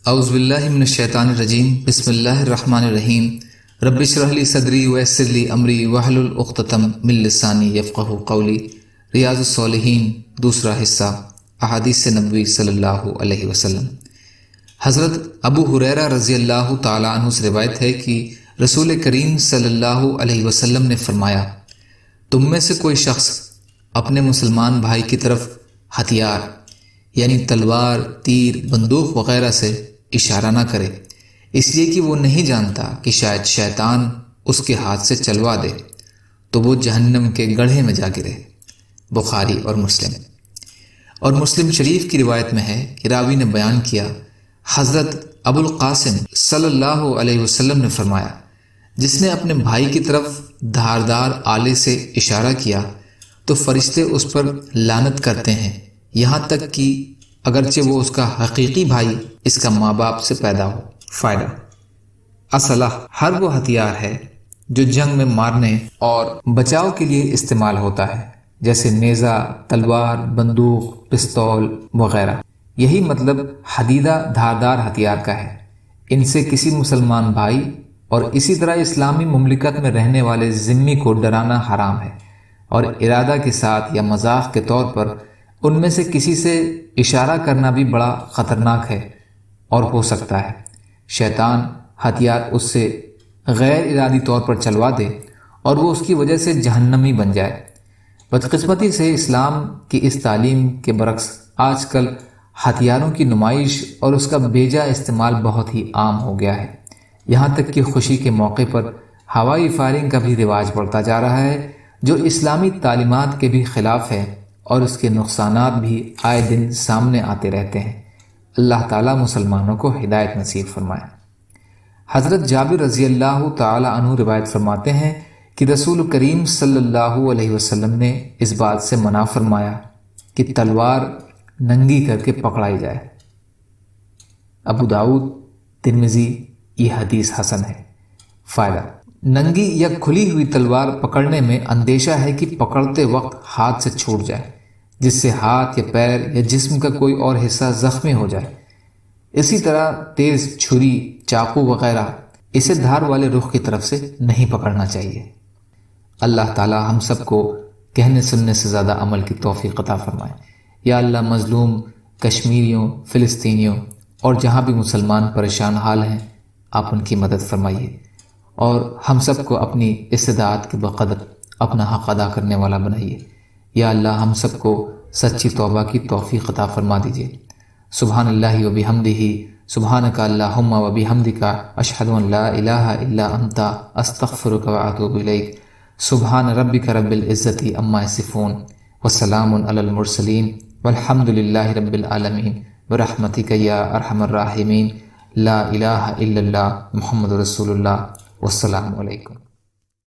اعوذ باللہ من الشیطان الرجیم بسم اللہ الرحمن الرحیم رب اشرح لی صدری ویسر لی امری واحلل عقدۃ من لسانی یفقہوا قولی۔ ریاض الصالحین دوسرا حصہ، احادیث نبوی صلی اللہ علیہ وسلم۔ حضرت ابو ہریرہ رضی اللہ تعالیٰ عنہ سے روایت ہے کہ رسول کریم صلی اللہ علیہ وسلم نے فرمایا، تم میں سے کوئی شخص اپنے مسلمان بھائی کی طرف ہتھیار یعنی تلوار، تیر، بندوق وغیرہ سے اشارہ نہ کرے، اس لیے کہ وہ نہیں جانتا کہ شاید شیطان اس کے ہاتھ سے چلوا دے تو وہ جہنم کے گڑھے میں جا گرے۔ بخاری اور مسلم شریف کی روایت میں ہے کہ راوی نے بیان کیا، حضرت ابو القاسم صلی اللہ علیہ وسلم نے فرمایا، جس نے اپنے بھائی کی طرف دھاردار آلے سے اشارہ کیا تو فرشتے اس پر لعنت کرتے ہیں، یہاں تک کہ اگرچہ وہ اس کا حقیقی بھائی اس کا ماں باپ سے پیدا ہو۔ فائدہ: اسلحہ ہر وہ ہتھیار ہے جو جنگ میں مارنے اور بچاؤ کے لیے استعمال ہوتا ہے، جیسے نیزہ، تلوار، بندوق، پستول وغیرہ۔ یہی مطلب حدیدہ دھاردار ہتھیار کا ہے۔ ان سے کسی مسلمان بھائی اور اسی طرح اسلامی مملکت میں رہنے والے ذمی کو ڈرانا حرام ہے، اور ارادہ کے ساتھ یا مذاق کے طور پر ان میں سے کسی سے اشارہ کرنا بھی بڑا خطرناک ہے اور ہو سکتا ہے شیطان ہتھیار اس سے غیر ارادی طور پر چلوا دے اور وہ اس کی وجہ سے جہنمی بن جائے۔ بدقسمتی سے اسلام کی اس تعلیم کے برعکس آج کل ہتھیاروں کی نمائش اور اس کا بیجا استعمال بہت ہی عام ہو گیا ہے، یہاں تک کہ خوشی کے موقع پر ہوائی فائرنگ کا بھی رواج بڑھتا جا رہا ہے، جو اسلامی تعلیمات کے بھی خلاف ہے، اور اس کے نقصانات بھی آئے دن سامنے آتے رہتے ہیں۔ اللہ تعالیٰ مسلمانوں کو ہدایت نصیب فرمائے۔ حضرت جابر رضی اللہ تعالیٰ عنہ روایت فرماتے ہیں کہ رسول کریم صلی اللہ علیہ وسلم نے اس بات سے منع فرمایا کہ تلوار ننگی کر کے پکڑائی جائے۔ ابو داؤد، ترمذی، یہ حدیث حسن ہے۔ فائدہ: ننگی یا کھلی ہوئی تلوار پکڑنے میں اندیشہ ہے کہ پکڑتے وقت ہاتھ سے چھوٹ جائے، جس سے ہاتھ یا پیر یا جسم کا کوئی اور حصہ زخمی ہو جائے۔ اسی طرح تیز چھری، چاقو وغیرہ اسے دھار والے رخ کی طرف سے نہیں پکڑنا چاہیے۔ اللہ تعالی ہم سب کو کہنے سننے سے زیادہ عمل کی توفیق عطا فرمائے۔ یا اللہ، مظلوم کشمیریوں، فلسطینیوں اور جہاں بھی مسلمان پریشان حال ہیں، آپ ان کی مدد فرمائیے اور ہم سب کو اپنی استطاعت کے بقدر اپنا حق ادا کرنے والا بنائیے۔ یا اللہ، ہم سب کو سچی توبہ کی توفیق عطا فرما دیجیے۔ سبحان اللہ و بحمدہ، سبحانک اللہم و بحمدک، اشہد ان لا الہ الا انت، استغفرک و اتوب الیک۔ سبحان ربک رب العزت عما یصفون، وسلام علی المرسلین، والحمد للہ رب العالمین، برحمتک یا ارحم الراحمین۔ لا الہ الا اللہ، محمد رسول اللہ، والسلام علیکم۔